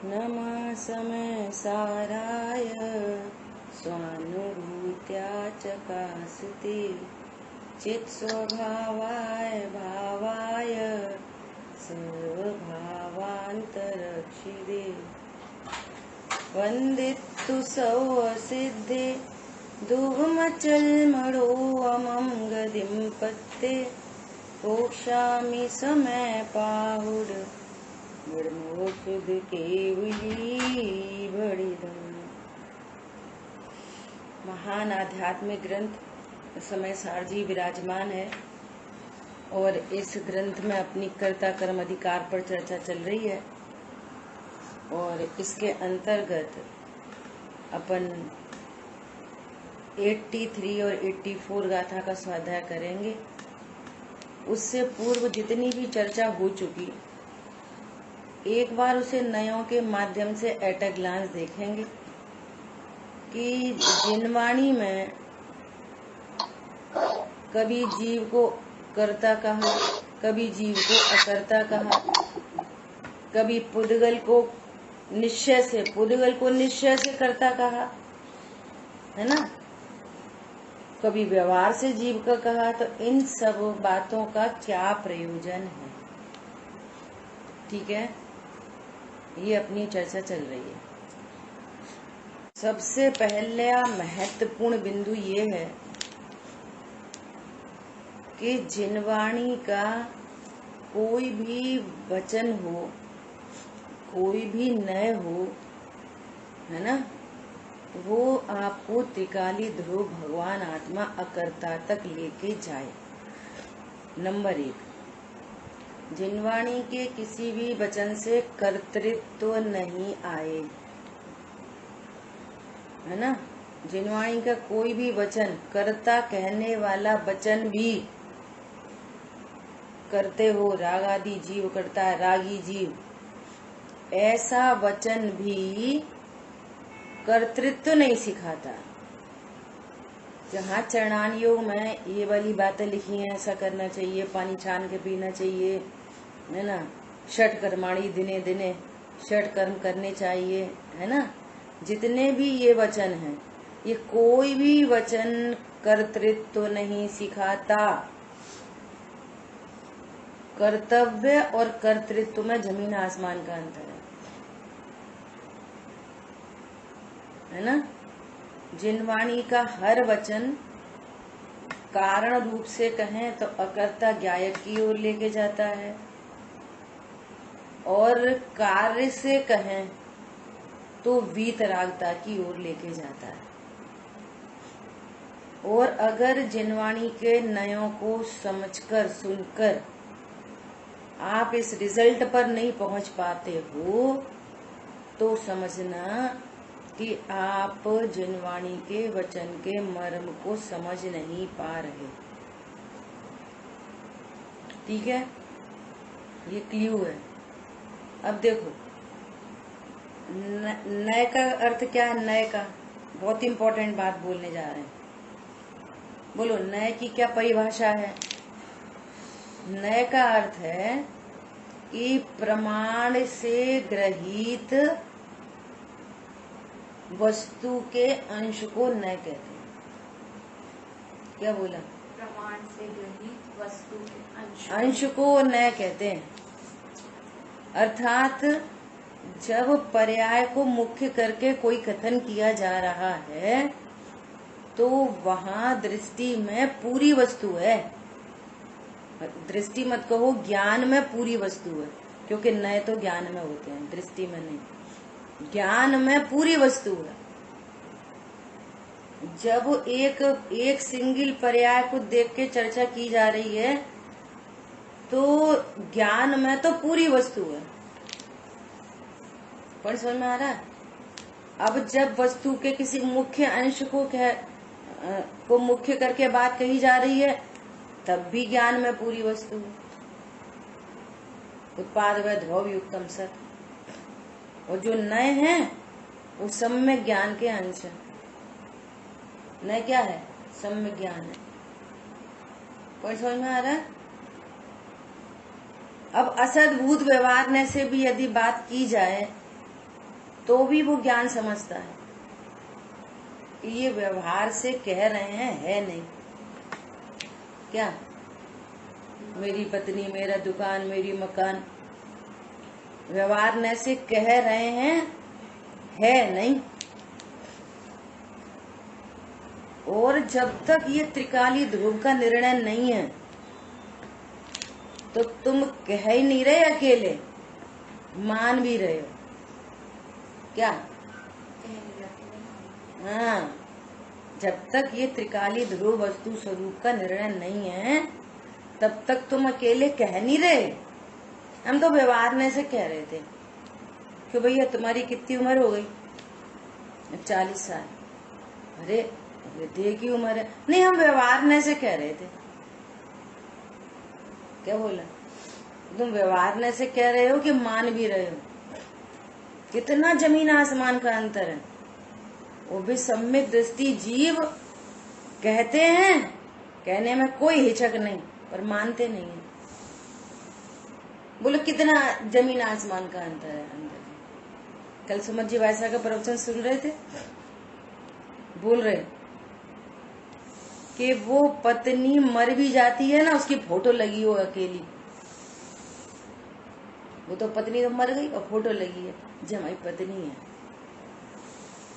नमः समय साराय स्वानुभूत्या चकास्ते चित्स्वभावाय भावाय सर्वभावान्तरक्षिदे वन्दितु सौसिद्धे दुर्मचल्मरोऽमं गतिं पत्ते पोक्षामि समय पाहुड ब्रह्मोषध केवली बड़िदम। महान आध्यात्मिक ग्रंथ समय सार जी विराजमान है और इस ग्रंथ में अपनी कर्ता कर्म अधिकार पर चर्चा चल रही है और इसके अंतर्गत अपन 83 और 84 गाथा का स्वाध्याय करेंगे। उससे पूर्व जितनी भी चर्चा हो चुकी एक बार उसे नयों के माध्यम से एट अ ग्लांस देखेंगे कि जिनवाणी में कभी जीव को कर्ता कहा, कभी जीव को अकर्ता कहा, कभी पुद्गल को निश्चय से कर्ता कहा, है ना, कभी व्यवहार से जीव का कहा। तो इन सब बातों का क्या प्रयोजन है, ठीक है, ये अपनी चर्चा चल रही है। सबसे पहला महत्वपूर्ण बिंदु ये है कि जिनवाणी का कोई भी वचन हो, कोई भी नय हो, है ना, वो आपको त्रिकाली ध्रुव भगवान आत्मा अकर्ता तक लेके जाए। नंबर 1, जिनवाणी के किसी भी वचन से कर्तृत्व नहीं आए, है ना। जिनवाणी का कोई भी वचन, कर्ता कहने वाला वचन भी, करते हो राग आदि जीव करता है, रागी जीव, ऐसा वचन भी कर्तृत्व नहीं सिखाता। जहाँ चरणान योग में ये वाली बातें लिखी हैं, ऐसा करना चाहिए, पानी छान के पीना चाहिए, है ना, षट कर्माणी दिने दिने षट कर्म करने चाहिए, है ना, जितने भी ये वचन हैं, ये कोई भी वचन कर्तृत्व नहीं सिखाता। कर्तव्य और कर्तृत्व में जमीन आसमान का अंतर है ना। जिनवाणी का हर वचन कारण रूप से कहें तो अकर्ता ज्ञायक की ओर लेके जाता है, और कार्य से कहें तो वीतरागता की ओर लेके जाता है। और अगर जिनवाणी के नयों को समझकर सुनकर आप इस रिजल्ट पर नहीं पहुंच पाते हो तो समझना कि आप जिनवाणी के वचन के मर्म को समझ नहीं पा रहे, ठीक है, ये क्ल्यू है। अब देखो, नए का अर्थ क्या है, नए का बहुत इंपॉर्टेंट बात बोलने जा रहे हैं। बोलो, नए की क्या परिभाषा है। नए का अर्थ है कि प्रमाण से ग्रहित वस्तु के अंश को नय कहते हैं। क्या बोला, प्रमाण से ग्रहित वस्तु के अंश को नय कहते हैं। अर्थात जब पर्याय को मुख्य करके कोई कथन किया जा रहा है तो वहाँ दृष्टि में पूरी वस्तु है। दृष्टि मत कहो, ज्ञान में पूरी वस्तु है, क्योंकि नए तो ज्ञान में होते हैं, दृष्टि में नहीं। ज्ञान में पूरी वस्तु है। जब एक सिंगल पर्याय को देख के चर्चा की जा रही है तो ज्ञान में तो पूरी वस्तु है। पर समझ में आ रहा है। अब जब वस्तु के किसी मुख्य अंश को मुख्य करके बात कही जा रही है तब भी ज्ञान में पूरी वस्तु है। उत्पाद व ध्रुव युक्तम सत। और जो नए हैं वो सम्यक ज्ञान के अंश है। नए क्या है, सम्यक ज्ञान है। कोई समझ में आ रहा है। अब असद्भूत व्यवहार से भी यदि बात की जाए तो भी वो ज्ञान समझता है कि ये व्यवहार से कह रहे हैं, है नहीं। क्या मेरी पत्नी, मेरा दुकान, मेरी मकान, व्यवहार न से कह रहे हैं, है नहीं। और जब तक ये त्रिकाली ध्रुव का निर्णय नहीं है तो तुम कह ही नहीं रहे अकेले, मान भी रहे हो। क्या? हाँ, जब तक ये त्रिकाली ध्रुव वस्तु स्वरूप का निर्णय नहीं है तब तक तुम अकेले कह नहीं रहे। हम तो व्यवहार में से कह रहे थे कि भैया तुम्हारी कितनी उम्र हो गई? 40 साल। अरे वृद्धि की उम्र है। नहीं, हम व्यवहार में से कह रहे थे। क्या बोला? तुम व्यवहार में से कह रहे हो कि मान भी रहे हो? कितना जमीन आसमान का अंतर है। वो भी सम्यक दृष्टि जीव कहते हैं, कहने में कोई हिचक नहीं, पर मानते नहीं है। बोलो कितना जमीन आसमान का अंतर है अंदर। कल सुमन जी वैसा का प्रवचन सुन रहे थे, बोल रहे कि वो पत्नी मर भी जाती है ना, उसकी फोटो लगी हो अकेली। वो तो पत्नी तो मर गई और फोटो लगी है, जी हमारी पत्नी है।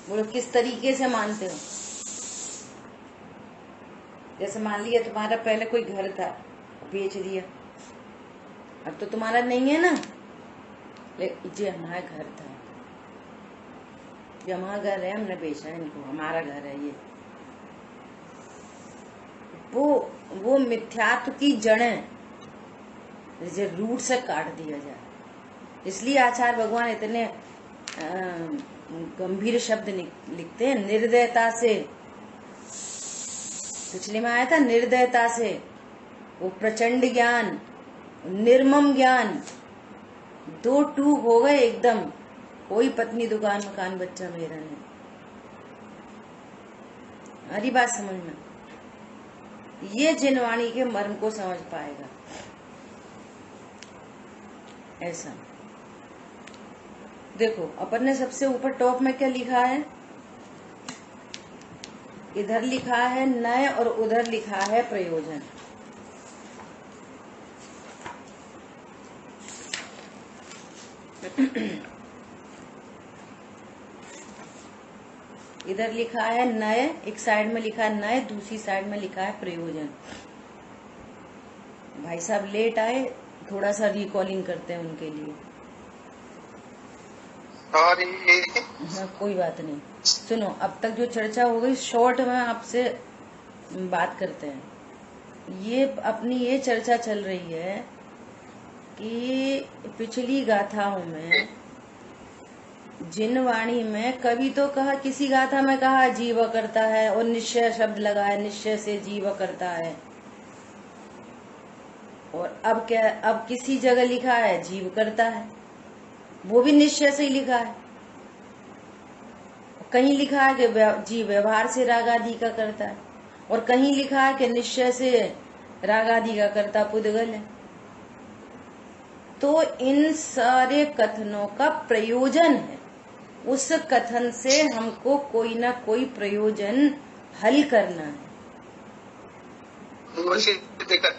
बोलो किस तरीके से मानते हो? जैसे मान लिया तुम्हारा पहले कोई घर था, बेच दिया, अब तो तुम्हारा नहीं है ना, जी हमारा घर था, ये हमारा घर है, हमने बेचा है इनको, हमारा घर है ये। वो मिथ्यात्व की जड़ें जैसे रूट से काट दिया जाए। इसलिए आचार्य भगवान इतने गंभीर शब्द लिखते हैं, निर्दयता से। पिछले में आया था निर्दयता से, वो प्रचंड ज्ञान, निर्मम ज्ञान, दो टूक हो गए एकदम। कोई पत्नी, दुकान, मकान, बच्चा मेरा नहीं। हरी बात समझना, ये जिनवाणी के मर्म को समझ पाएगा। ऐसा देखो, अपन ने सबसे ऊपर टॉप में क्या लिखा है? इधर लिखा है नय और उधर लिखा है प्रयोजन। इधर लिखा है नय, एक साइड में लिखा है नय, दूसरी साइड में लिखा है प्रयोजन। भाई साहब लेट आए, थोड़ा सा रिकॉलिंग करते हैं उनके लिए। हाँ, कोई बात नहीं। सुनो, अब तक जो चर्चा हो गई शॉर्ट में आपसे बात करते हैं। ये अपनी ये चर्चा चल रही है कि पिछली गाथाओं में, जिनवाणी में कभी तो कहा, किसी गाथा में कहा जीव करता है और निश्चय शब्द लगा है, निश्चय से जीव करता है। और अब क्या, अब किसी जगह लिखा है जीव करता है, वो भी निश्चय से ही लिखा है। कहीं लिखा है कि जीव व्यवहार से राग आदि का करता है, और कहीं लिखा है कि निश्चय से राग आदि का करता पुद्गल है। तो इन सारे कथनों का प्रयोजन है, उस कथन से हमको कोई ना कोई प्रयोजन हल करना है।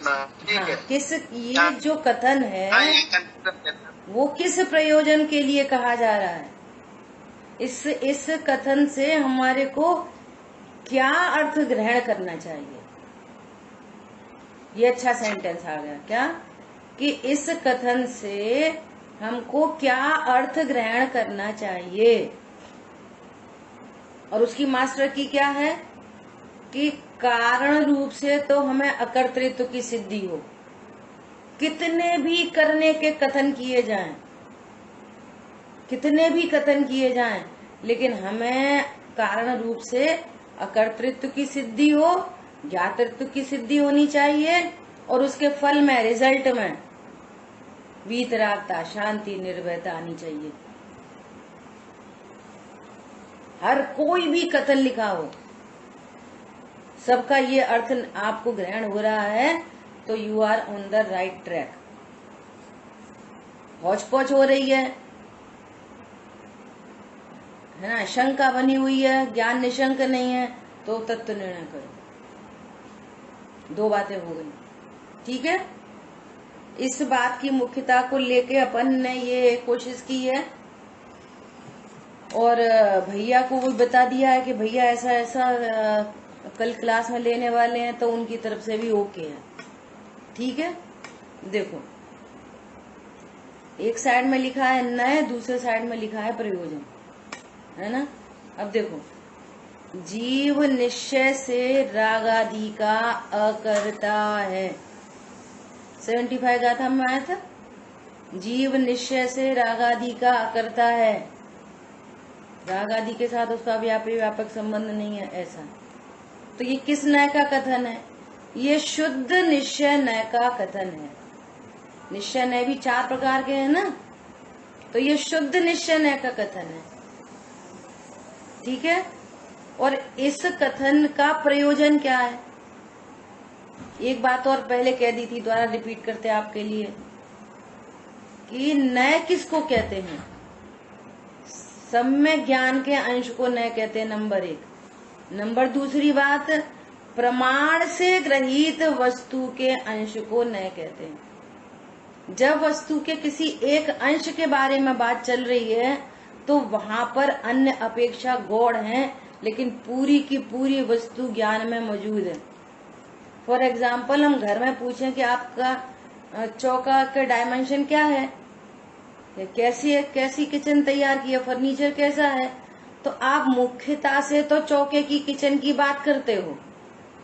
हाँ, किस ये जो कथन है वो किस प्रयोजन के लिए कहा जा रहा है? इस कथन से हमारे को क्या अर्थ ग्रहण करना चाहिए? ये अच्छा सेंटेंस आ गया क्या, कि इस कथन से हमको क्या अर्थ ग्रहण करना चाहिए। और उसकी मास्टर की क्या है कि कारण रूप से तो हमें अकर्तृत्व की सिद्धि हो। कितने भी करने के कथन किए जाएं, कितने भी कथन किए जाएं, लेकिन हमें कारण रूप से अकर्तृत्व की सिद्धि हो, ज्ञातृत्व की सिद्धि होनी चाहिए, और उसके फल में, रिजल्ट में वीतरागता, शांति, निर्भयता आनी चाहिए। हर कोई भी कथन लिखा हो, सबका ये अर्थ आपको ग्रहण हो रहा है तो you are on the right track. Hotchpotch हो रही है है ना, शंका बनी हुई है, ज्ञान निशंक नहीं है, तो तत्व निर्णय करो। दो बातें हो गई, ठीक है। इस बात की मुख्यता को लेके अपन ने ये कोशिश की है, और भैया को भी बता दिया है कि भैया ऐसा ऐसा कल क्लास में लेने वाले हैं, तो उनकी तरफ से भी ओके है, ठीक है। देखो, एक साइड में लिखा है नए, दूसरे साइड में लिखा है प्रयोजन, है ना। अब देखो, जीव निश्चय से रागादि का अकर्ता है। 75 गाथा में आया था, जीव निश्चय से रागादि का अकर्ता है, रागादि के साथ उसका व्यापी व्यापक संबंध नहीं है, ऐसा। तो ये किस नय का कथन है? ये शुद्ध निश्चय नय का कथन है। निश्चय नय भी 4 प्रकार के हैं ना, तो ये शुद्ध निश्चय नय का कथन है, ठीक है। और इस कथन का प्रयोजन क्या है? एक बात और पहले कह दी थी, दोबारा रिपीट करते आपके लिए, कि नय किसको कहते हैं? सम्यक ज्ञान के अंश को नय कहते हैं, नंबर 1। नंबर दूसरी बात, प्रमाण से ग्रहित वस्तु के अंश को नय कहते हैं। जब वस्तु के किसी एक अंश के बारे में बात चल रही है, तो वहां पर अन्य अपेक्षा गौड़ है, लेकिन पूरी की पूरी वस्तु ज्ञान में मौजूद है। फॉर एग्जाम्पल, हम घर में पूछें कि आपका चौका का डायमेंशन क्या है, कैसी है, कैसी किचन तैयार की है, फर्नीचर कैसा है, तो आप मुख्यता से तो चौके की, किचन की बात करते हो,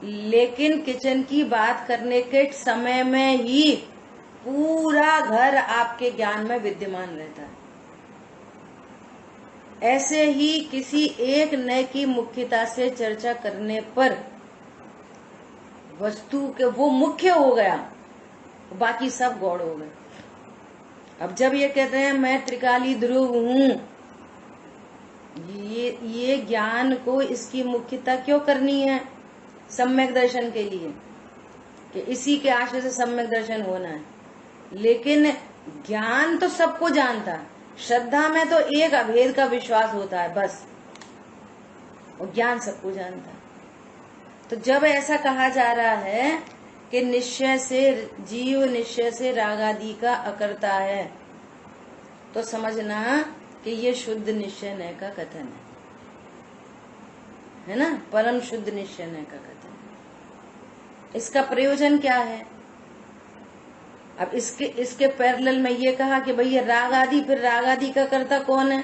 लेकिन किचन की बात करने के समय में ही पूरा घर आपके ज्ञान में विद्यमान रहता है। ऐसे ही किसी एक नय की मुख्यता से चर्चा करने पर वस्तु के वो मुख्य हो गया, बाकी सब गौड़ हो गए। अब जब ये कहते हैं मैं त्रिकाली ध्रुव हूं, ये ज्ञान को इसकी मुख्यता क्यों करनी है? सम्यक दर्शन के लिए, कि इसी के आश्रय से सम्यक दर्शन होना है। लेकिन ज्ञान तो सबको जानता है, श्रद्धा में तो एक अभेद का विश्वास होता है बस, और ज्ञान सबको जानता है। तो जब ऐसा कहा जा रहा है कि निश्चय से, जीव निश्चय से रागादि का अकर्ता है, तो समझना कि ये शुद्ध निश्चय नय का कथन है ना, परम शुद्ध निश्चय नय का कथन। इसका प्रयोजन क्या है? अब इसके पैरेलल में ये कहा कि भैया राग आदि, फिर राग आदि का कर्ता कौन है?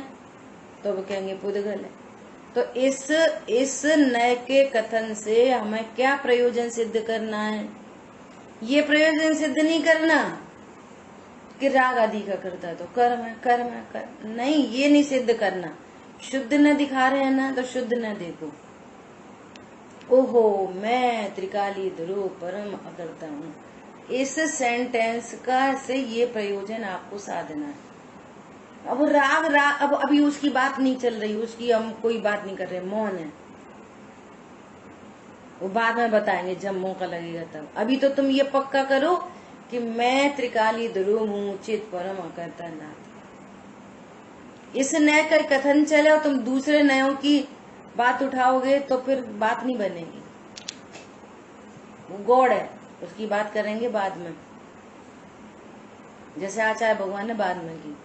तो वो कहेंगे पुद्गल है। तो इस नय के कथन से हमें क्या प्रयोजन सिद्ध करना है? ये प्रयोजन सिद्ध नहीं करना कि राग आदि का कर्ता तो कर्म है, कर्म है, कर्म नहीं, ये नहीं सिद्ध करना। शुद्ध न दिखा रहे हैं ना, तो शुद्ध न देखो। ओहो, मैं त्रिकाली ध्रुव परम अकर्ता हूँ, इस सेंटेंस का से ये प्रयोजन आपको साधना है। अब राग अब अभी उसकी बात नहीं चल रही, उसकी हम कोई बात नहीं कर रहे, मौन है, वो बाद में बताएंगे जब मौका लगेगा तब। अभी तो तुम ये पक्का करो कि मैं त्रिकाली ध्रुव हूँ, चित परम अकर्ता नाथ। इस नय का कथन चले और तुम दूसरे नयों की बात उठाओगे तो फिर बात नहीं बनेगी, वो गौड़ है, उसकी बात करेंगे बाद में, जैसे आचार्य भगवान ने बाद में की।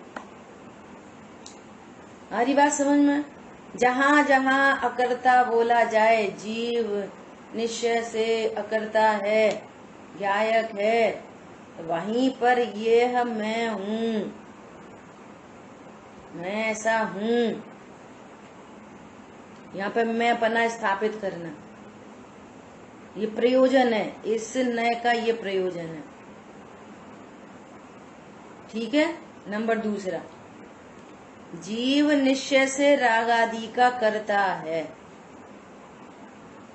हमारी बात समझ में? जहां जहां अकर्ता बोला जाए, जीव निश्चय से अकर्ता है, ज्ञायक है, तो वहीं पर ये मैं हूँ, मैं ऐसा हूँ, यहाँ पे मैं पना स्थापित करना, ये प्रयोजन है, इस नय का ये प्रयोजन है, ठीक है। नंबर दूसरा, जीव निश्चय से राग आदि का कर्ता है,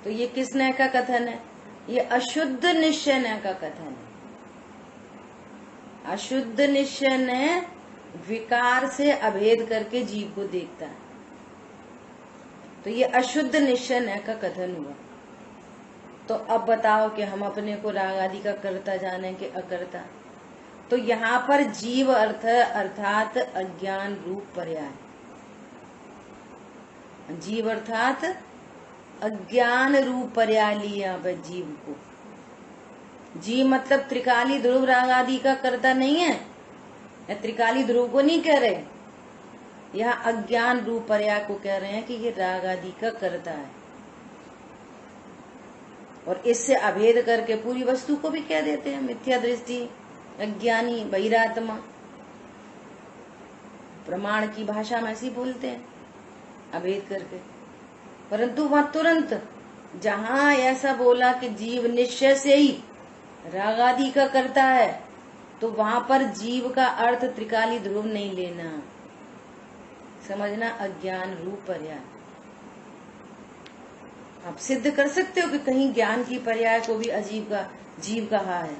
तो ये किस नय का कथन है? ये अशुद्ध निश्चय नय का कथन है। अशुद्ध निश्चय नय विकार से अभेद करके जीव को देखता है, तो ये अशुद्ध निश्चय नय का कथन हुआ। तो अब बताओ कि हम अपने को राग आदि का कर्ता जाने के अकर्ता? तो यहाँ पर जीव अर्थ अर्थात अज्ञान रूप पर्याय, जीव अर्थात अज्ञान रूप पर्याय लिया यहाँ पे जीव को। जीव मतलब त्रिकाली ध्रुव राग आदि का कर्ता नहीं है, या त्रिकाली ध्रुव को नहीं कह रहे, यहाँ अज्ञान रूप पर्याय को कह रहे हैं कि ये राग आदि का कर्ता है। और इससे अभेद करके पूरी वस्तु को भी कह देते हैं मिथ्या दृष्टि, अज्ञानी, बहिरात्मा। प्रमाण की भाषा में ऐसी बोलते हैं अभेद करके। परंतु वहां तुरंत जहां ऐसा बोला कि जीव निश्चय से ही राग आदि का करता है, तो वहां पर जीव का अर्थ त्रिकाली ध्रुव नहीं लेना, समझना अज्ञान रूप पर्याय। आप सिद्ध कर सकते हो कि कहीं ज्ञान की पर्याय को भी अजीब का जीव कहा है,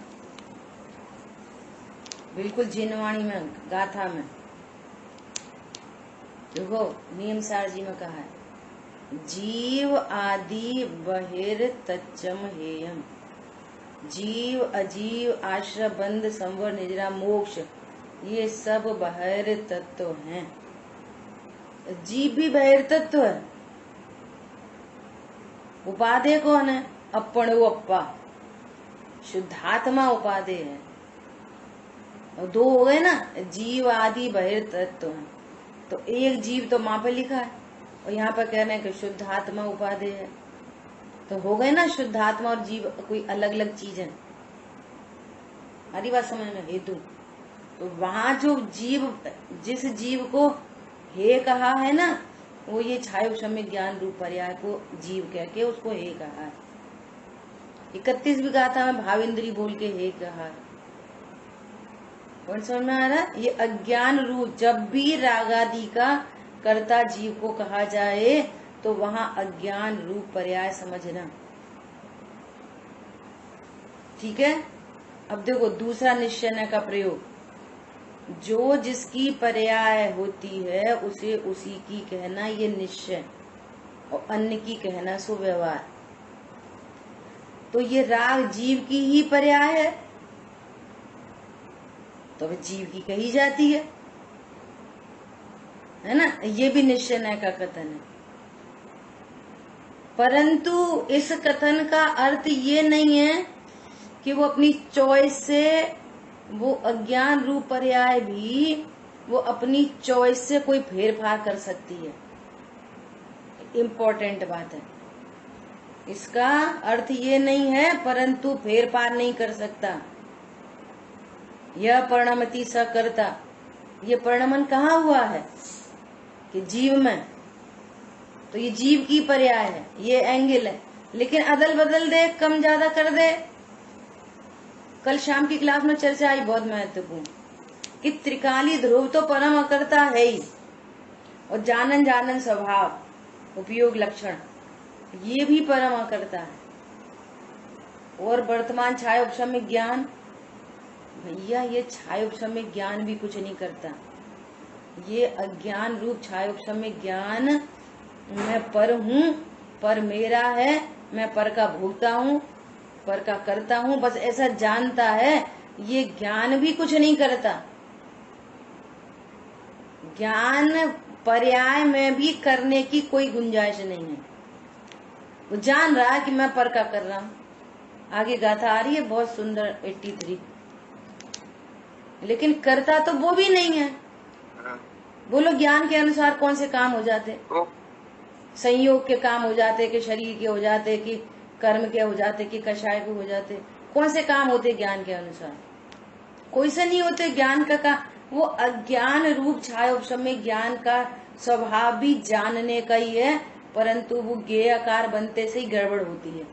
बिल्कुल जिनवाणी में, गाथा में। देखो नियम सार जी में कहा है, जीव आदि बहिर तच्चम हेयम। जीव, अजीव, आश्रय, बंध, संवर, निजरा, मोक्ष, ये सब बहिर तत्व हैं। जीव भी बहिर तत्व है। उपादेय कौन है? अपणो अप्पा, शुद्धात्मा उपादेय है। और दो हो गए ना, जीव आदि बहिर तत्व है। तो एक जीव तो माँ पे लिखा है, और यहाँ पर कह रहे हैं कि शुद्धात्मा उपादेय है। तो हो गए ना, शुद्धात्मा और जीव कोई अलग अलग चीज है। हमारी बात समझ में? हेतु तो वहां जो जीव, जिस जीव को हे कहा है ना, वो ये छायो क्षम्य ज्ञान रूप पर्याय को जीव कह के उसको हे कहा है। 31वीं गाथा में भावेंद्री बोल के हे कहा है। कौन समझ में आ रहा है? ये अज्ञान रूप, जब भी रागादि का कर्ता जीव को कहा जाए तो वहां अज्ञान रूप पर्याय समझना। ठीक है। अब देखो दूसरा निश्चय का प्रयोग, जो जिसकी पर्याय होती है उसे उसी की कहना ये निश्चय, और अन्य की कहना सो व्यवहार। तो ये राग जीव की ही पर्याय है, तो वह जीव की कही जाती है ना? ये भी निश्चय का कथन है। परंतु इस कथन का अर्थ ये नहीं है कि वो अपनी चॉइस से, वो अज्ञान रूप पर्याय भी वो अपनी चॉइस से कोई फेरफार कर सकती है। इम्पोर्टेंट बात है। इसका अर्थ ये नहीं है परंतु फेरफार नहीं कर सकता। यह परिणमति सकर्ता, ये परिणमन कहाँ हुआ है? कि जीव में। तो ये जीव की पर्याय है, ये एंगल है। लेकिन अदल बदल दे, कम ज्यादा कर दे। कल शाम की क्लास में चर्चा आई, बहुत महत्वपूर्ण, कि त्रिकाली ध्रुव तो परम अकर्ता है ही, और जानन जानन स्वभाव उपयोग लक्षण ये भी परम अकर्ता है। और वर्तमान छाया उपशम्य ज्ञान, भैया ये छाया उपशम्य ज्ञान भी कुछ नहीं करता। ये अज्ञान रूप छाया उपशम्य ज्ञान, मैं पर हूँ, पर मेरा है, मैं पर का भोगता हूँ, पर का करता हूँ, बस ऐसा जानता है। ये ज्ञान भी कुछ नहीं करता। ज्ञान पर्याय में भी करने की कोई गुंजाइश नहीं है। वो जान रहा है कि मैं पर का कर रहा हूँ। आगे गाथा आ रही है बहुत सुंदर 83, लेकिन करता तो वो भी नहीं है। बोलो ज्ञान के अनुसार कौन से काम हो जाते? संयोग के काम हो जाते, कि शरीर के हो जाते, कि कर्म के हो जाते, कि कषाय के हो जाते। कौन से काम होते ज्ञान के अनुसार? कोई से नहीं होते। ज्ञान का वो अज्ञान रूप छाया उपशम्य ज्ञान का स्वभाव भी जानने का ही है, परंतु वो ज्ञेय आकार बनते से ही गड़बड़ होती है।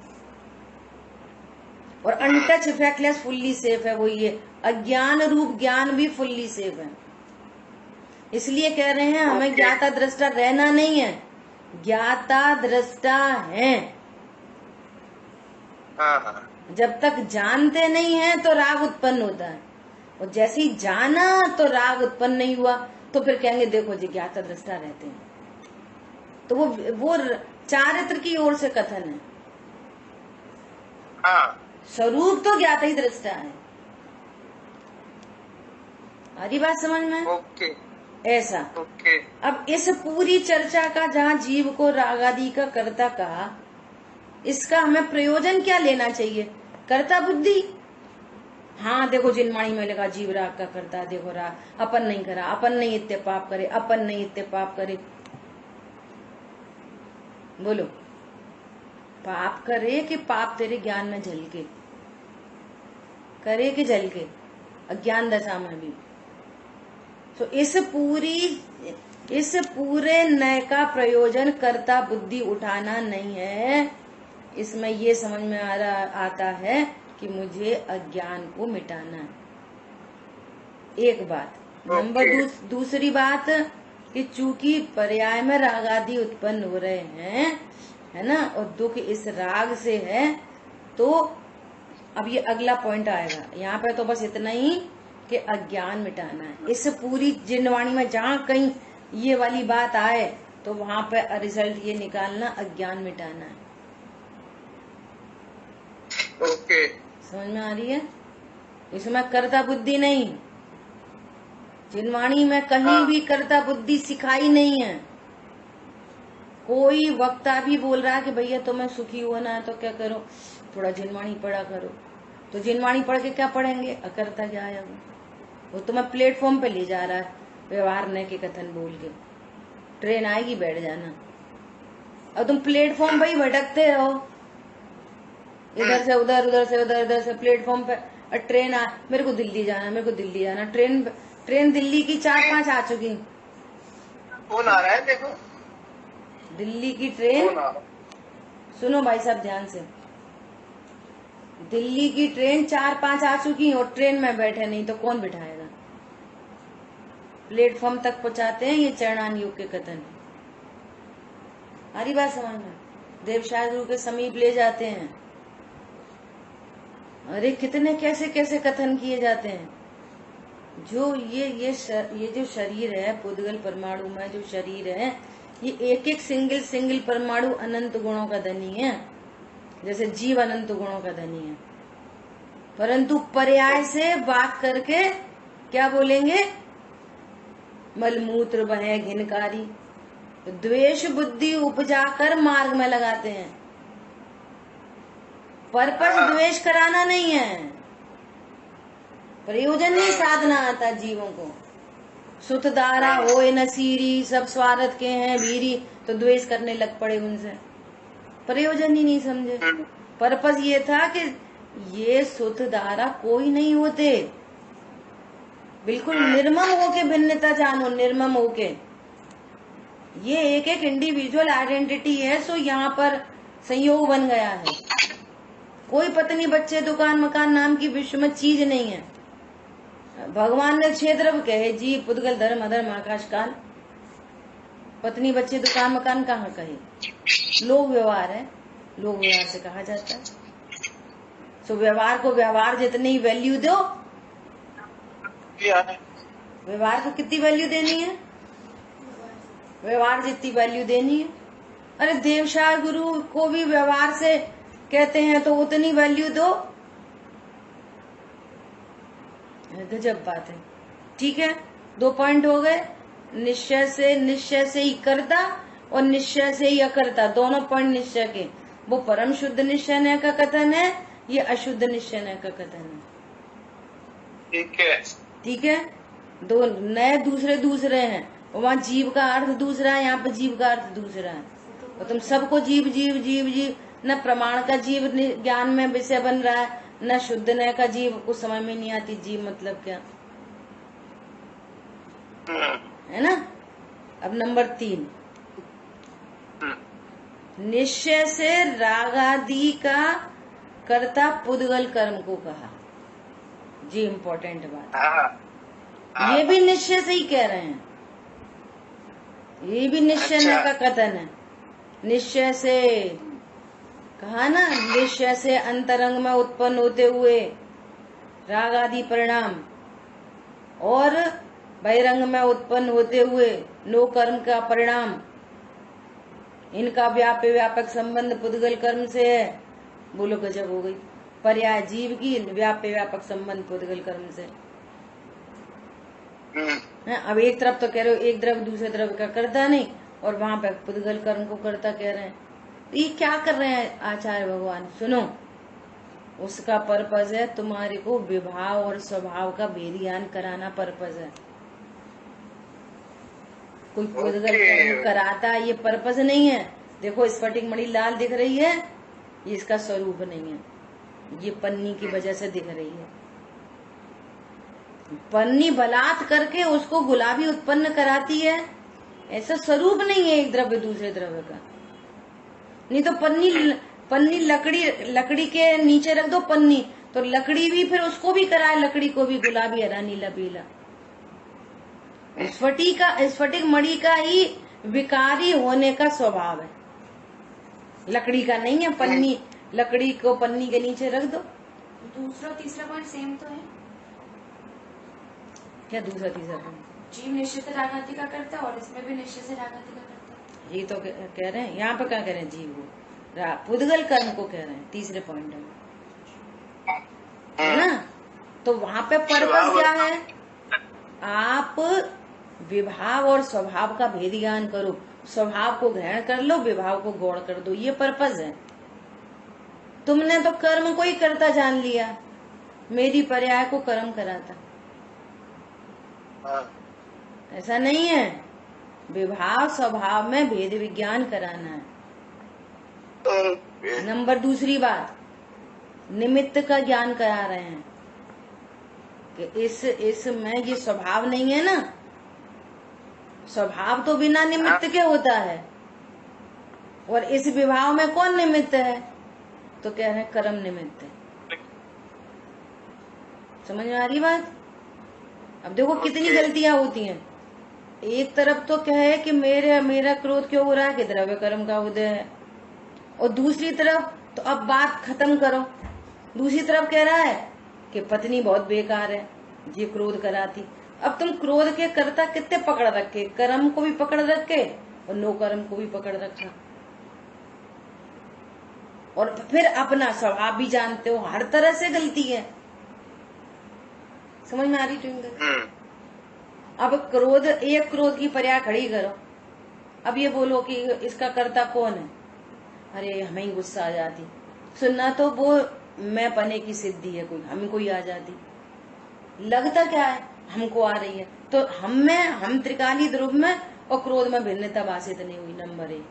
और अनटच इफेक्टलेस फुल्ली सेफ है वो। ये अज्ञान रूप ज्ञान भी फुल्ली सेफ है। इसलिए कह रहे हैं हमें ज्ञाता दृष्टा रहना नहीं है, ज्ञाता दृष्टा है। जब तक जानते नहीं है तो राग उत्पन्न होता है, और जैसे ही जाना तो राग उत्पन्न नहीं हुआ, तो फिर कहेंगे देखो जी ज्ञाता दृष्टा रहते हैं। तो वो चारित्र की ओर से कथन है। स्वरूप तो ज्ञाता ही दृष्टा है। हरी बात समझ में? ओके। ऐसा। ओके। अब इस पूरी चर्चा का जहाँ जीव को राग आदि का कर्ता कहा, इसका हमें प्रयोजन क्या लेना चाहिए? कर्ता बुद्धि। हाँ देखो जिनवाणी में लगा जीव राग का करता, देखो राग अपन नहीं करा, अपन नहीं इतने पाप करे, अपन नहीं इतने पाप करे। बोलो पाप करे कि पाप तेरे ज्ञान में झलके? करे कि झलके? अज्ञान दशा में भी। तो इस पूरे नय का प्रयोजन कर्ता बुद्धि उठाना नहीं है। इसमें ये समझ में आता है कि मुझे अज्ञान को मिटाना है। एक बात। नंबर दूसरी बात कि चूंकि पर्याय में राग आदि उत्पन्न हो रहे हैं, है ना, और दुख इस राग से है, तो अब ये अगला पॉइंट आएगा। यहाँ पे तो बस इतना ही कि अज्ञान मिटाना है। इस पूरी जिनवाणी में जहाँ कहीं ये वाली बात आए तो वहां पे रिजल्ट ये निकालना, अज्ञान मिटाना है। ओके। समझ में आ रही है? इसमें कर्ता बुद्धि नहीं, जिनवाणी में कहीं भी कर्ता बुद्धि सिखाई नहीं है। कोई वक्ता भी बोल रहा है कि भैया तुम्हें सुखी होना है तो क्या करो, थोड़ा जिनवाणी पढ़ा करो। तो जिनवाणी पढ़ के क्या पढ़ेंगे? अकर्ता क्या आया वो तुम्हें प्लेटफॉर्म पे ले जा रहा है व्यवहार न के कथन बोल के। ट्रेन आएगी बैठ जाना, और तुम प्लेटफॉर्म पे ही भटकते रहो, इधर से उधर, उधर से उधर, इधर से प्लेटफॉर्म पे। और ट्रेन मेरे को दिल्ली जाना, मेरे को दिल्ली जाना। ट्रेन दिल्ली की 4-5 आ चुकी। कौन आ रहा है? देखो दिल्ली की ट्रेन, सुनो भाई साहब ध्यान से, दिल्ली की ट्रेन 4-5 आ चुकी और ट्रेन में बैठे नहीं तो कौन बिठाएगा? प्लेटफॉर्म तक पहुंचाते हैं ये चरणान योग के कथन। हमारी बात समझ में? देवशाह गुरु के समीप ले जाते हैं। अरे कितने कैसे कैसे कथन किए जाते हैं। जो ये जो शरीर है, पुद्गल परमाणु में जो शरीर है, ये एक एक सिंगल परमाणु अनंत गुणों का धनी है, जैसे जीव अनंत गुणों का धनी है। परंतु पर्याय से बात करके क्या बोलेंगे? मलमूत्र बहे घिनकारी। द्वेष बुद्धि उपजाकर मार्ग में लगाते हैं। पर्पस द्वेष कराना नहीं है, प्रयोजन नहीं साधना आता जीवों को। सुत दारा होए नसीरी, सब स्वार्थ के हैं वीरी, तो द्वेष करने लग पड़े उनसे। प्रयोजन ही नहीं समझे। पर्पस ये था कि ये सुत दारा कोई नहीं होते, बिल्कुल निर्मम होके भिन्नता जानो, निर्मम होके। ये एक एक इंडिविजुअल आइडेंटिटी है। सो यहाँ पर संयोग बन गया है। कोई पत्नी बच्चे दुकान मकान नाम की विश्व में चीज नहीं है। भगवान ने क्षेत्र कहे जीव पुद्गल धर्म अधर्म आकाश काल। पत्नी बच्चे दुकान मकान कहाँ कहे? लोक व्यवहार है, लोक व्यवहार से कहा जाता है। सो व्यवहार को व्यवहार जितनी वैल्यू दो, व्यवहार को कितनी वैल्यू देनी है? व्यवहार जितनी वैल्यू देनी है। अरे देवशाह गुरु को भी व्यवहार से कहते हैं तो उतनी वैल्यू दो। गजब बात है। ठीक है, 2 पॉइंट हो गए। निश्चय से ही करता और निश्चय से ही अकर्ता, दोनों पॉइंट निश्चय के। वो परम शुद्ध निश्चय न का कथन है, ये अशुद्ध निश्चय न का कथन है। ठीक है, ठीक है। दो नए दूसरे हैं। वहाँ जीव का अर्थ दूसरा है, यहाँ पे जीव का अर्थ दूसरा है। और तुम सबको जीव जीव जीव जीव, न प्रमाण का जीव ज्ञान में विषय बन रहा है, न शुद्ध न का जीव को समझ में नहीं आती जीव मतलब क्या है ना। अब नंबर 3, निश्चय से रागादि का कर्ता पुद्गल कर्म को कहा। जी इम्पोर्टेंट बात। ये भी निश्चय से ही कह रहे हैं, ये भी निश्चय न का कथन है। निश्चय से कहा ना, निश्चय से अंतरंग में उत्पन्न होते हुए राग आदि परिणाम और बहिरंग में उत्पन्न होते हुए नो कर्म का परिणाम, इनका व्यापक संबंध पुद्गल कर्म से है। बोलो गजब हो गई। पर्याय जीव की, व्यापक संबंध पुद्गल कर्म से। अब एक तरफ तो कह रहे हो एक द्रव्य दूसरे द्रव्य का करता नहीं, और वहां पे पुद्गल कर्म को करता कह रहे हैं। तो ये क्या कर रहे हैं आचार्य भगवान? सुनो, उसका पर्पज है तुम्हारे को विभाव और स्वभाव का भेद ज्ञान कराना पर्पज है। कोई पुद्गल कर्म कराता है ये पर्पज नहीं है। देखो स्फटिक मणि लाल दिख रही है, ये इसका स्वरूप नहीं है, ये पन्नी की वजह से दिख रही है। पन्नी बलात् करके उसको गुलाबी उत्पन्न कराती है, ऐसा स्वरूप नहीं है एक द्रव्य दूसरे द्रव्य का। नहीं तो पन्नी लकड़ी के नीचे रख दो पन्नी, तो लकड़ी भी फिर उसको भी कराए, लकड़ी को भी गुलाबी हरा नीला पीला। स्फटिक मणि का ही विकारी होने का स्वभाव है, लकड़ी का नहीं है। पन्नी लकड़ी को पन्नी के नीचे रख दो। दूसरा तीसरा पॉइंट सेम तो है क्या? दूसरा तीसरा पॉइंट जीव निश्चित रागाति का करता है और इसमें भी निश्चित रागाति का करता है। ये तो कह रहे हैं, यहाँ पे क्या कह रहे हैं? जीव को पुद्गल कर्म को कह रहे हैं तीसरे पॉइंट में, है ना? तो वहां पे पर्पस क्या है? आप विभाव और स्वभाव का भेद ज्ञान करो, स्वभाव को ग्रहण कर लो, विभाव को गौण कर दो, ये पर्पस है। तुमने तो कर्म को ही करता जान लिया, मेरी पर्याय को कर्म कराता। ऐसा नहीं है, विभाव स्वभाव में भेद विज्ञान कराना है। नंबर दूसरी बात, निमित्त का ज्ञान करा रहे हैं कि इसमें ये स्वभाव नहीं है ना, स्वभाव तो बिना निमित्त के होता है, और इस विभाव में कौन निमित्त है? तो कह रहे हैं कर्म निमित्त है। समझ में आ रही बात? अब देखो कितनी गलतियां होती हैं। एक तरफ तो कहे कि मेरा क्रोध क्यों हो रहा है कि द्रव्य कर्म का उदय है, और दूसरी तरफ तो अब बात खत्म करो, दूसरी तरफ कह रहा है कि पत्नी बहुत बेकार है, ये क्रोध कराती। अब तुम क्रोध के कर्ता कितने पकड़ रखे, कर्म को भी पकड़ रखे और नो कर्म को भी पकड़ रखा, और फिर अपना स्वभाव भी जानते हो। हर तरह से गलती है। समझ में आ रही ट्विंकल? अब एक क्रोध की पर्याय खड़ी करो, अब ये बोलो कि इसका कर्ता कौन है? अरे हमें ही गुस्सा आ जाती। सुनना तो वो मैं पने की सिद्धि है, कोई हमको ही आ जाती। लगता क्या है? हमको आ रही है। तो हम त्रिकाली ध्रुव में और क्रोध में भिन्नता भाषित नहीं हुई। नंबर 1,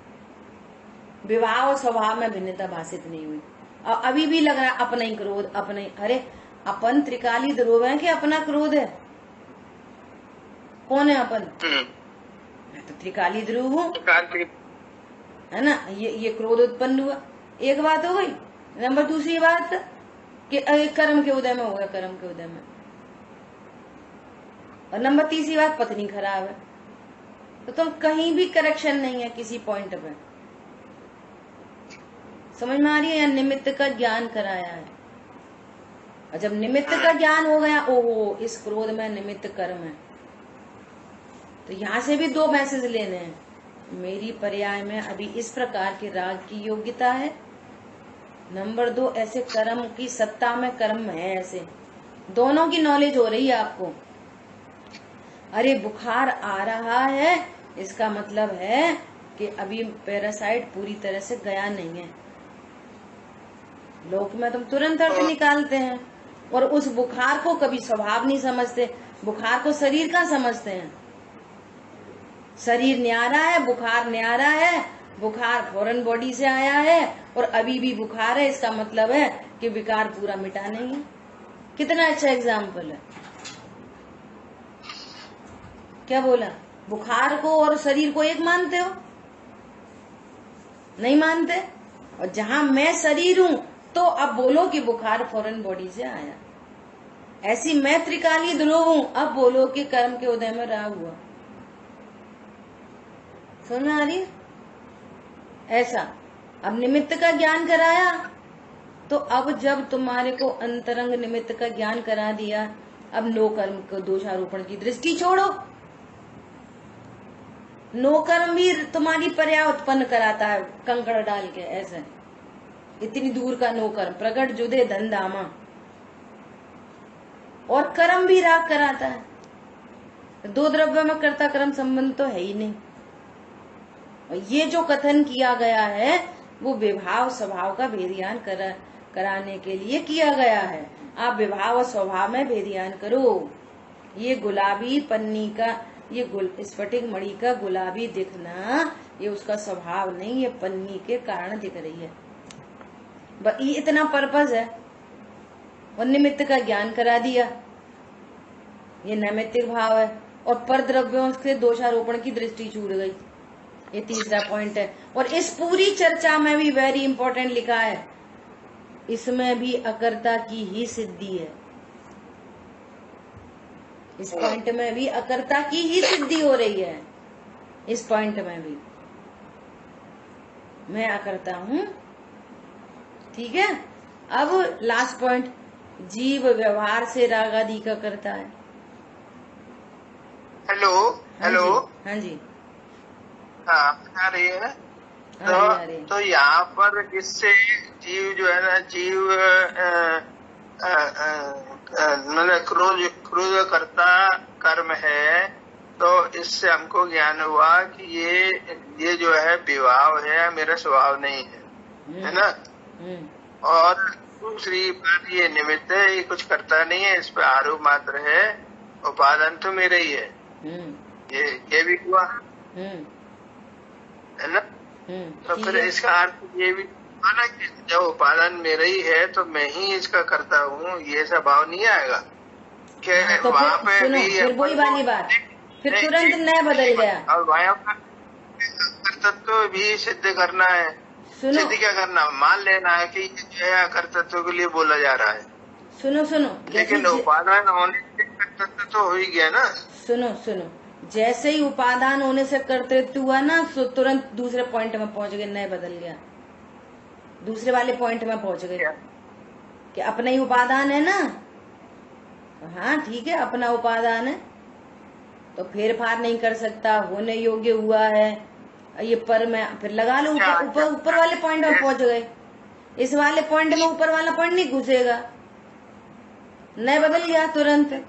विवाह और स्वभाव में भिन्नता भाषित नहीं हुई। और अभी भी लग रहा है अपना ही क्रोध, अपना ही। अरे अपन त्रिकाली ध्रुव है कि अपना क्रोध है? कौन है अपन? मैं तो त्रिकाली ध्रुव हूँ, है ना? ये क्रोध उत्पन्न हुआ, एक बात हो गई। नंबर दूसरी बात कि कर्म के उदय में हो गया, कर्म के उदय में। और नंबर तीसरी बात, पत्नी खराब है। तो तुम कहीं भी करेक्शन नहीं है किसी पॉइंट पे। समझ में आ रही है? या निमित्त का ज्ञान कराया है, और जब निमित्त का ज्ञान हो गया, ओहो इस क्रोध में निमित्त कर्म है, तो यहाँ से भी 2 मैसेज लेने हैं। मेरी पर्याय में अभी इस प्रकार के राग की योग्यता है। नंबर 2, ऐसे कर्म की सत्ता में कर्म है, ऐसे दोनों की नॉलेज हो रही है आपको। अरे बुखार आ रहा है, इसका मतलब है कि अभी पैरासाइट पूरी तरह से गया नहीं है। लोक में तुम तुरंत अर्थ निकालते हैं, और उस बुखार को कभी स्वभाव नहीं समझते। बुखार को शरीर का समझते हैं। शरीर न्यारा है, बुखार न्यारा है, बुखार फॉरेन बॉडी से आया है और अभी भी बुखार है, इसका मतलब है कि विकार पूरा मिटा नहीं है। कितना अच्छा एग्जाम्पल है। क्या बोला? बुखार को और शरीर को एक मानते हो? नहीं मानते। और जहां मैं शरीर हूं, तो अब बोलो कि बुखार फॉरेन बॉडी से आया। ऐसी मैं त्रिकाली ध्रुव हूं, अब बोलो कि कर्म के उदय में राग हुआ। समझ आ रही? ऐसा अब निमित्त का ज्ञान कराया, तो अब जब तुम्हारे को अंतरंग निमित्त का ज्ञान करा दिया, अब नो कर्म को दोषारोपण की दृष्टि छोड़ो। नो कर्म भी तुम्हारी पर्याय उत्पन्न कराता है, कंकड़ डाल के ऐसे। इतनी दूर का नो कर्म, प्रकट जुदे धन धामा, और कर्म भी राग कराता है। दो द्रव्य में कर्ता कर्म संबंध तो है ही नहीं। और ये जो कथन किया गया है वो विभाव स्वभाव का भेदियान कराने के लिए किया गया है। आप विभाव और स्वभाव में भेदियान करो। ये गुलाबी पन्नी का, ये स्फटिक मणि का गुलाबी दिखना, ये उसका स्वभाव नहीं, ये पन्नी के कारण दिख रही है। ये इतना पर्पस है। और निमित्त का ज्ञान करा दिया, ये नैमित्तिक भाव है। और पर द्रव्यों से दोषारोपण की दृष्टि छूट गई, ये तीसरा पॉइंट है। और इस पूरी चर्चा में भी वेरी इंपॉर्टेंट लिखा है, इसमें भी अकर्ता की ही सिद्धि है। इस पॉइंट में भी अकर्ता की ही सिद्धि हो रही है। इस पॉइंट में भी मैं अकर्ता हूँ, ठीक है। अब लास्ट पॉइंट, जीव व्यवहार से राग आदि का करता है। हेलो हेलो, हाँ जी, हाँ आ रही है ना। तो यहाँ पर इससे जीव जो है ना, जीव मतलब क्रोध करता कर्म है। तो इससे हमको ज्ञान हुआ कि ये जो है विभाव है, मेरा स्वभाव नहीं है ना। और दूसरी बात, ये निमित्त है, ये कुछ करता नहीं है, इस पे आरोप मात्र है, उपादान तो मेरा ही है। ये भी हुआ है ना। तो फिर इसका अर्थ ये भी माना कि जब उपादान मेरा ही है तो मैं ही इसका करता हूँ, ये सब भाव नहीं आएगा कि तो वहाँ पे सुनो, भी फिर वही वाली बात, फिर तुरंत नया बदल गया। और वहाँ पर कर्तृत्व भी सिद्ध करना है। सिद्ध क्या करना, मान लेना है कि जो है कर्तृत्व के लिए बोला जा रहा है। सुनो, लेकिन उपादान होने से कर्तृत्व तो हो ही गया ना। सुनो, जैसे ही उपादान होने से कर्तृत्व हुआ ना, तो तुरंत दूसरे पॉइंट में पहुंच गए, नए बदल गया, दूसरे वाले पॉइंट में पहुंच गए कि अपना ही उपादान है ना। हाँ ठीक है, अपना उपादान है तो फेर फार नहीं कर सकता, होने योग्य हुआ है। ये पर में फिर लगा लो, ऊपर वाले पॉइंट में पहुंच गए। इस वाले पॉइंट में ऊपर वाला पॉइंट नहीं घुसेगा, नए बदल गया तुरंत।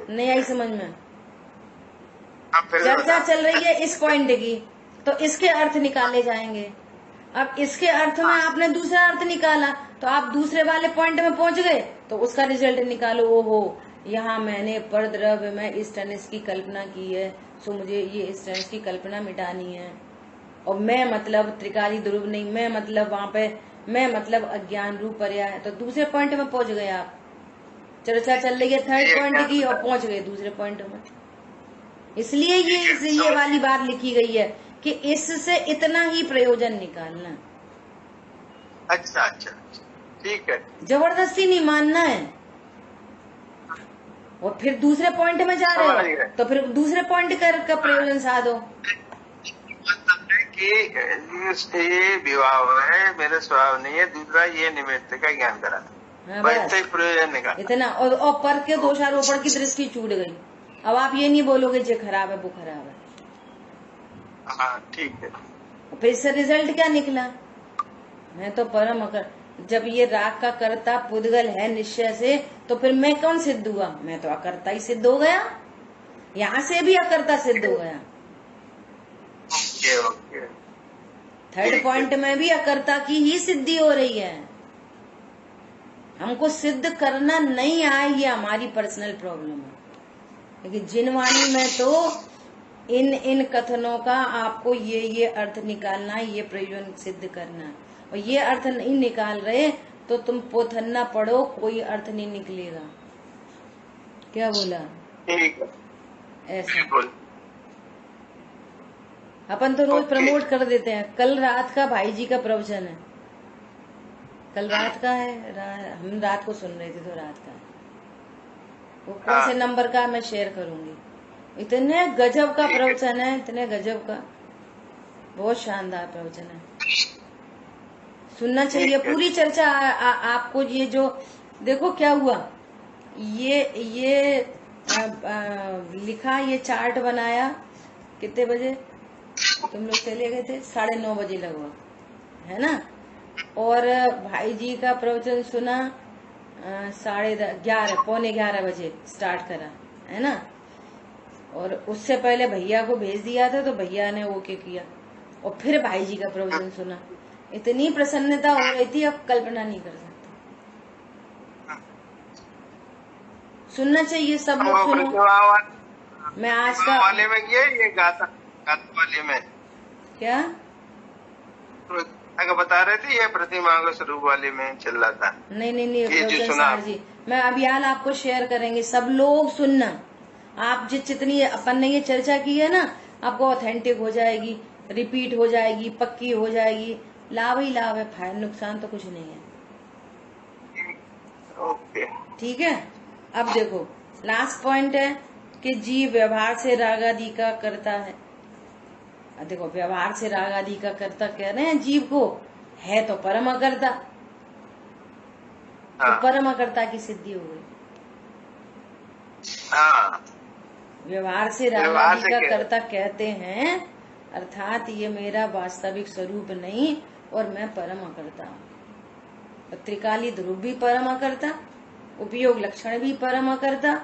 नहीं आई समझ में? चर्चा चल रही है इस पॉइंट की, तो इसके अर्थ निकाले जाएंगे। अब इसके अर्थ में आपने दूसरा अर्थ निकाला, तो आप दूसरे वाले पॉइंट में पहुंच गए, तो उसका रिजल्ट निकालो। ओहो, यहाँ मैंने पर द्रव्य में इस टेनिस की कल्पना की है, सो मुझे ये इस टेनिस की कल्पना मिटानी है। और मैं मतलब त्रिकाली ध्रुव नहीं, मैं मतलब वहाँ पे मैं मतलब अज्ञान रूप पर्याय है। तो दूसरे पॉइंट में पहुंच गए आप। चर्चा चल रही है थर्ड पॉइंट की और पहुंच गए दूसरे पॉइंट में। इसलिए ये वाली बात लिखी गई है कि इससे इतना ही प्रयोजन निकालना। अच्छा, ठीक है, जबरदस्ती नहीं मानना है। और फिर दूसरे पॉइंट में जा रहे हो तो फिर दूसरे पॉइंट का प्रयोजन साधो कि ये विवाह है, मेरा स्वभाव नहीं है। दूसरा, ये निमित्त का ज्ञान करा, प्रयोजन निकाल इतना। और पर के दोषारोपण की दृष्टि छूट गई। अब आप ये नहीं बोलोगे जो खराब है वो खराब है। हाँ ठीक है। फिर इससे रिजल्ट क्या निकला? मैं तो परम अकर, जब ये राग का कर्ता पुद्गल है निश्चय से, तो फिर मैं कौन सिद्ध हुआ? मैं तो अकर्ता ही सिद्ध हो गया। यहाँ से भी अकर्ता सिद्ध हो गया। ओके। थर्ड पॉइंट में भी अकर्ता की ही सिद्धि हो रही है। हमको सिद्ध करना नहीं आए, ये हमारी पर्सनल प्रॉब्लम है। लेकिन जिनवाणी में तो इन कथनों का आपको ये अर्थ निकालना है, ये प्रयोजन सिद्ध करना है। और ये अर्थ नहीं निकाल रहे तो तुम पोथन्ना पढ़ो, कोई अर्थ नहीं निकलेगा। क्या बोला? ठीक है, ऐसा अपन तो रोज प्रमोट कर देते हैं। कल रात का भाई जी का प्रवचन है, कल रात का है, हम रात को सुन रहे थे तो रात का है। वो कौन से नंबर का मैं शेयर करूंगी। इतने गजब का प्रवचन है, इतने गजब का, बहुत शानदार प्रवचन है, सुनना चाहिए। पूरी चर्चा आपको ये जो देखो क्या हुआ, ये लिखा, ये चार्ट बनाया कितने बजे तुम लोग चले गए थे? 9:30 बजे लगभग, है ना। और भाई जी का प्रवचन सुना 11:30 पौने 11 बजे स्टार्ट करा, है ना। और उससे पहले भैया को भेज दिया था तो भैया ने ओके किया और फिर भाई जी का प्रवचन सुना। इतनी प्रसन्नता हो रही थी, अब कल्पना नहीं कर सकते। सुनना चाहिए, सब लोग सुनो। मैं आज का वाले में किया ये गाता वाले में क्या अगर बता रहे थे, ये प्रतिमा के स्वरूप वाले में चल रहा था। नहीं ये जो प्रवचन सुना सार जी, मैं अभियान आपको शेयर करेंगे, सब लोग सुनना। आप जितनी अपन ने ये चर्चा की है ना, आपको ऑथेंटिक हो जाएगी, रिपीट हो जाएगी, पक्की हो जाएगी। लाभ ही लाभ है, फायदा नुकसान तो कुछ नहीं है। ओके, ठीक है। अब देखो लास्ट पॉइंट है कि जीव व्यवहार से राग आदि का करता है। अब देखो व्यवहार से राग आदि का करता कह रहे हैं जीव को, है तो परम अकर्ता, तो परम अकर्ता की सिद्धि हो गई। हाँ, व्यवहार से राग आदि का कर्ता कहते हैं, अर्थात ये मेरा वास्तविक स्वरूप नहीं और मैं परम अकर्ता हूँ। त्रिकाली ध्रुव भी परम अकर्ता, उपयोग लक्षण भी परम अकर्ता,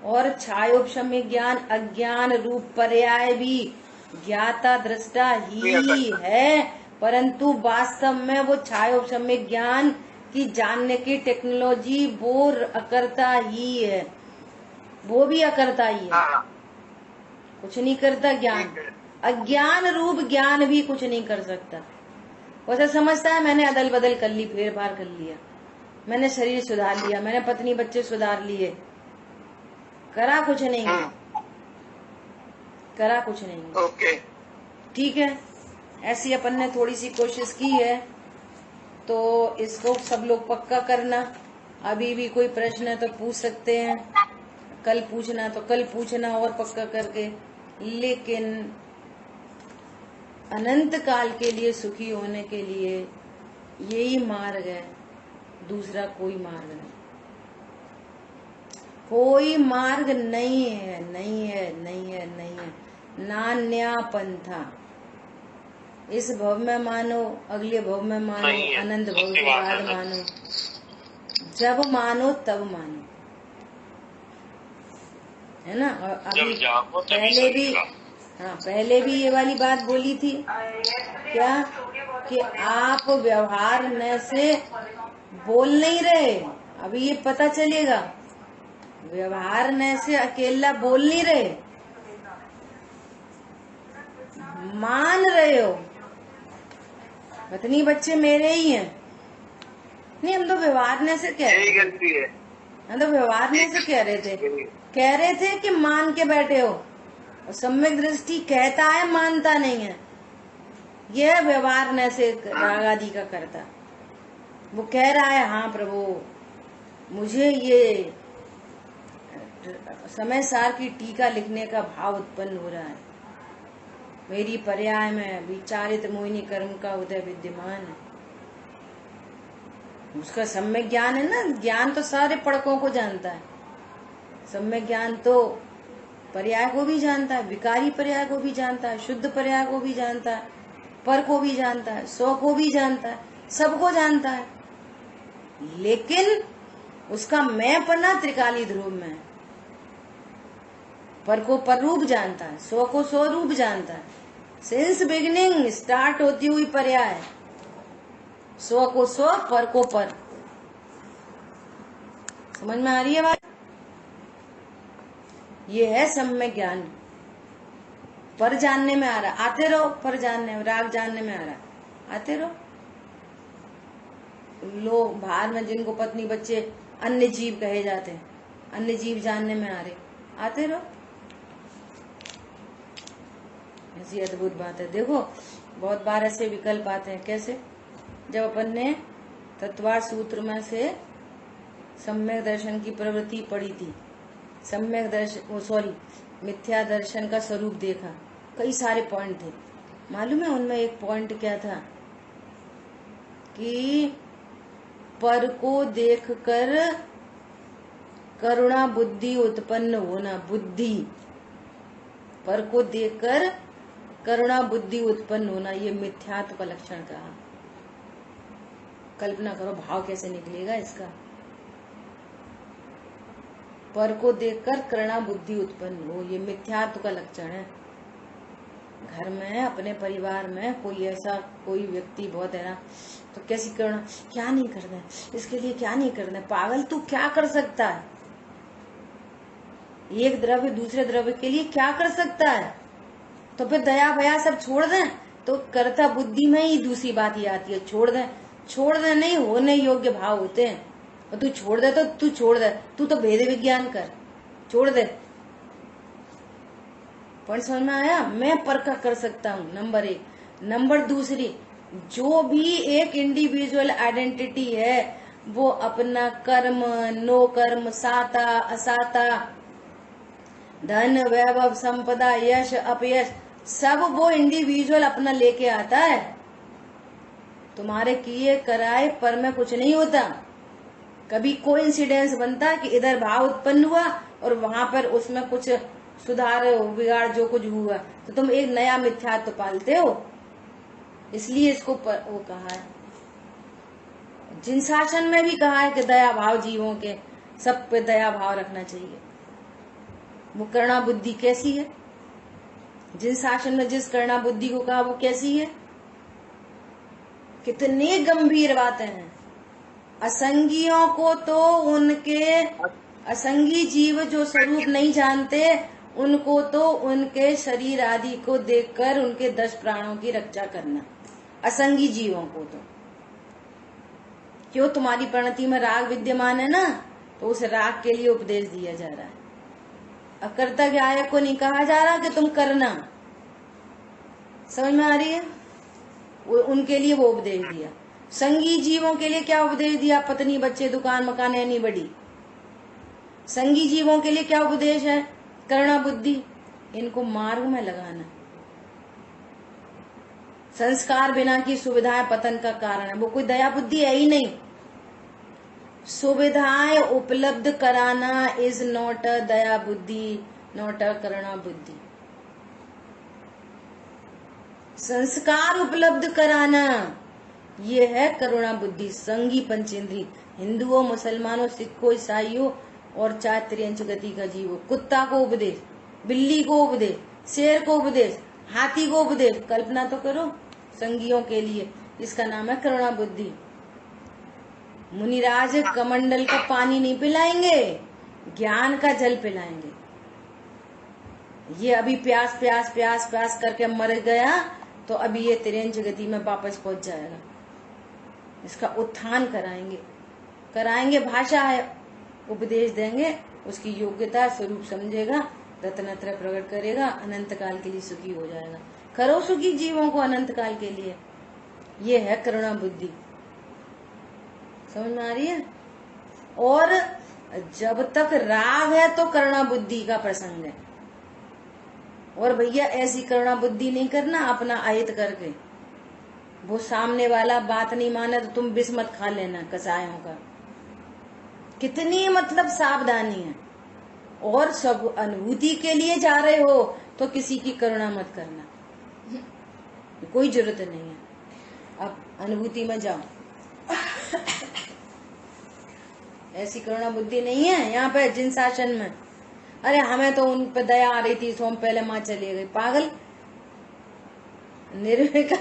और छायोपशम्य ज्ञान अज्ञान रूप पर्याय भी ज्ञाता दृष्टा ही है, परंतु वास्तव में वो छायोपशम्य ज्ञान की जानने की टेक्नोलॉजी वो अकर्ता ही है, वो भी अकर्ता ही है। कुछ नहीं करता ज्ञान, अज्ञान रूप ज्ञान भी कुछ नहीं कर सकता। वैसे समझता है मैंने अदल बदल कर ली, फेर फार कर लिया, मैंने शरीर सुधार लिया, मैंने पत्नी बच्चे सुधार लिए, करा कुछ नहीं है, करा कुछ नहीं है। ओके, ठीक है, ऐसी अपन ने थोड़ी सी कोशिश की है, तो इसको सब लोग पक्का करना। अभी भी कोई प्रश्न है तो पूछ सकते हैं, कल पूछना तो कल पूछना और पक्का करके। लेकिन अनंत काल के लिए सुखी होने के लिए यही मार्ग है, दूसरा कोई मार्ग नहीं, कोई मार्ग नहीं है, नहीं है, नहीं है, नहीं है, नान्या पंथा। इस भव में मानो, अगले भव में मानो, अनंत भव के बाद मानो, जब मानो तब मानो, है ना। और अभी पहले भी, हाँ पहले भी ये वाली बात बोली थी क्या, कि आप व्यवहार न से बोल नहीं रहे, अभी ये पता चलेगा, व्यवहार न से अकेला बोल नहीं रहे, मान रहे हो पत्नी बच्चे मेरे ही हैं। नहीं, हम तो व्यवहार न से कह रहे थे, हम तो व्यवहार न से कह रहे थे कि मान के बैठे हो, और सम्यक दृष्टि कहता है मानता नहीं है, यह व्यवहार न से राग आदि का करता। वो कह रहा है हाँ प्रभु, मुझे ये समय सार की टीका लिखने का भाव उत्पन्न हो रहा है, मेरी पर्याय में विचारित मोहिनी कर्म का उदय विद्यमान है। उसका सम्यक ज्ञान है ना, ज्ञान तो सारे पड़कों को जानता है, सम्यक ज्ञान तो पर्याय को भी जानता है, विकारी पर्याय को भी जानता है, शुद्ध पर्याय को भी जानता है, पर को भी जानता है, सौ को भी जानता है, सबको जानता है। लेकिन उसका मैं पन्ना त्रिकाली ध्रुव में है, पर को पर रूप जानता है, सौ को सौ रूप जानता है। सिंस बिगिनिंग स्टार्ट होती हुई पर्याय, सौ को सौ, पर को पर। समझ में आ रही है बात? ये है सम्यक ज्ञान। पर जानने में आ रहा, आते रहो, पर जानने, राग जानने में आ रहा, आते रहो। लोग बाहर में जिनको पत्नी बच्चे अन्य जीव कहे जाते हैं, अन्य जीव जानने में आ रहे, आते रहो। ऐसी अद्भुत बात है। देखो बहुत बार ऐसे विकल्प आते हैं, कैसे, जब अपन ने तत्वार सूत्र में से सम्यक दर्शन की प्रवृत्ति पढ़ी थी, सम्यक दर्शन मिथ्या दर्शन का स्वरूप देखा, कई सारे पॉइंट थे, मालूम है उनमें एक पॉइंट क्या था कि पर को देखकर करुणा बुद्धि उत्पन्न होना, बुद्धि, पर को देखकर करुणा बुद्धि उत्पन्न होना, ये मिथ्यात्व का लक्षण कहा। कल्पना करो भाव कैसे निकलेगा इसका। पर को देखकर करुणा बुद्धि उत्पन्न हो, ये मिथ्यात्व का लक्षण है। घर में अपने परिवार में कोई व्यक्ति बहुत है ना, तो कैसी करुणा, क्या नहीं करना है इसके लिए, क्या नहीं करना है, पागल तू क्या कर सकता है, एक द्रव्य दूसरे द्रव्य के लिए क्या कर सकता है। तो फिर दया भया सब छोड़ दें, तो कर्ता बुद्धि में ही दूसरी बात ये आती है, छोड़ दें नहीं, होने योग्य भाव होते हैं। और तू छोड़ दे तो तू छोड़ दे, तू तो भेद विज्ञान कर, छोड़ दे। पॉइंट समझ में आया? मैं परखा कर सकता हूँ, नंबर 1। नंबर दूसरी, जो भी एक इंडिविजुअल आइडेंटिटी है वो अपना कर्म, नो कर्म, साता असाता, धन वैभव संपदा, यश अपयश, सब वो इंडिविजुअल अपना लेके आता है। तुम्हारे किए कराए पर में कुछ नहीं होता। कभी कोई इंसिडेंस बनता कि इधर भाव उत्पन्न हुआ और वहां पर उसमें कुछ सुधार बिगाड़ जो कुछ हुआ, तो तुम एक नया मिथ्यात्व पालते हो। इसलिए इसको वो कहा है। जिन शासन में भी कहा है कि दया भाव जीवों के, सब पे दया भाव रखना चाहिए। वो करुणा बुद्धि कैसी है? जिन शासन में जिस करुणा बुद्धि को कहा वो कैसी है? कितनी गंभीर बातें हैं। असंगियों को तो उनके असंगी जीव जो स्वरूप नहीं जानते, उनको तो उनके शरीर आदि को देखकर उनके 10 प्राणों की रक्षा करना। असंगी जीवों को तो क्यों, तुम्हारी प्रणति में राग विद्यमान है ना, तो उस राग के लिए उपदेश दिया जा रहा है। अकर्ता ज्ञायक को नहीं कहा जा रहा कि तुम करना। समझ में आ रही है? उनके लिए वो उपदेश दिया। संगी जीवों के लिए क्या उपदेश दिया? पत्नी, बच्चे, दुकान, मकान, एनी बड़ी। संगी जीवों के लिए क्या उपदेश है? करुणा बुद्धि, इनको मार्ग में लगाना। संस्कार बिना की सुविधाएं पतन का कारण है। वो कोई दया बुद्धि है ही नहीं। सुविधाएं उपलब्ध कराना इज नॉट अ दया बुद्धि, नॉट अ करुणा बुद्धि। संस्कार उपलब्ध कराना ये है करुणा बुद्धि। संगी पंचेंद्री, हिंदुओं, मुसलमानों, सिखों, ईसाइयों और 4 त्रियंच गति का जीवो। कुत्ता को उपदेश, बिल्ली को उपदेश, शेर को उपदेश, हाथी को उपदेश। कल्पना तो करो, संगियों के लिए। इसका नाम है करुणा बुद्धि। मुनिराज कमंडल का पानी नहीं पिलाएंगे, ज्ञान का जल पिलाएंगे। ये अभी प्यास प्यास प्यास प्यास करके मर गया, तो अभी ये त्रियंच गति में वापस पहुंच जाएगा। इसका उत्थान कराएंगे। भाषा है, उपदेश देंगे, उसकी योग्यता स्वरूप समझेगा, रत्नत्रय प्रकट करेगा, अनंत काल के लिए सुखी हो जाएगा। करो सुखी जीवों को अनंत काल के लिए। ये है करुणा बुद्धि। समझ में आ रही है? और जब तक राग है तो करुणा बुद्धि का प्रसंग है। और भैया ऐसी करुणा बुद्धि नहीं करना अपना आयत करके। वो सामने वाला बात नहीं माने तो तुम विष मत खा लेना कसायों का। कितनी मतलब सावधानी है। और सब अनुभूति के लिए जा रहे हो तो किसी की करुणा मत करना, कोई जरूरत नहीं है। अब अनुभूति में जाओ। ऐसी करुणा बुद्धि नहीं है यहाँ पे जिन शासन में। अरे हमें तो उन पे दया आ रही थी, सो हम पहले माँ चली गई। पागल निर्विका,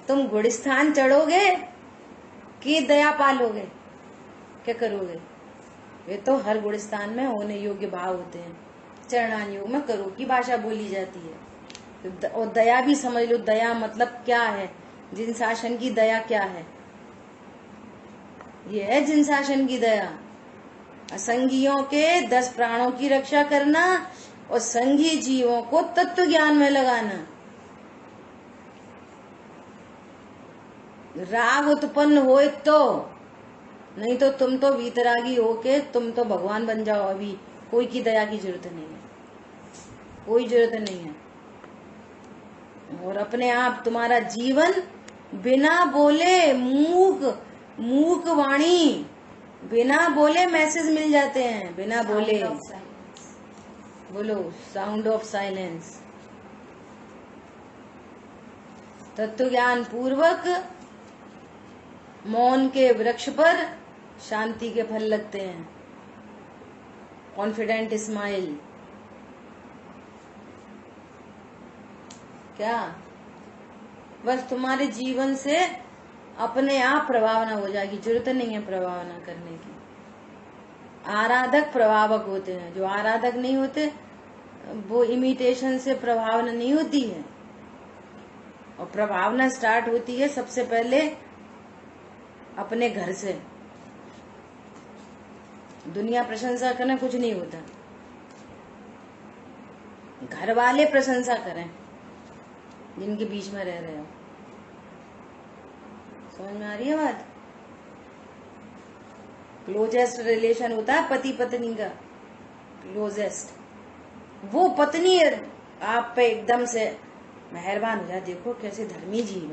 तुम गुड़स्थान चढ़ोगे कि दया पालोगे? क्या करोगे? वे तो हर गुड़स्थान में होने योग्य भाव होते हैं। चरणान योग में करो की भाषा बोली जाती है। और दया भी समझ लो, दया मतलब क्या है, जिन शासन की दया क्या है। ये है जिन शासन की दया। असंगियों के 10 प्राणों की रक्षा करना और संगी जीवों को तत्व ज्ञान में लगाना। राग उत्पन्न होए तो, नहीं तो तुम तो वीतरागी होके तुम तो भगवान बन जाओ। अभी कोई की दया की जरूरत नहीं है, कोई जरूरत नहीं है। और अपने आप तुम्हारा जीवन बिना बोले, मूक वाणी, बिना बोले मैसेज मिल जाते हैं। बिना बोले बोलो, साउंड ऑफ साइलेंस। तत्व ज्ञान पूर्वक मौन के वृक्ष पर शांति के फल लगते हैं। Confident smile. क्या बस तुम्हारे जीवन से अपने आप प्रभावना हो जाएगी, जरूरत नहीं है प्रभावना करने की। आराधक प्रभावक होते हैं, जो आराधक नहीं होते वो इमिटेशन से प्रभावना नहीं होती है। और प्रभावना स्टार्ट होती है सबसे पहले अपने घर से। दुनिया प्रशंसा करना कुछ नहीं होता, घर वाले प्रशंसा करें जिनके बीच में रह रहे हो। समझ में आ रही है बात? क्लोजेस्ट रिलेशन होता है पति पत्नी का, क्लोजेस्ट। वो पत्नी आप पे एकदम से मेहरबान हो जाए, देखो कैसे धर्मी जीव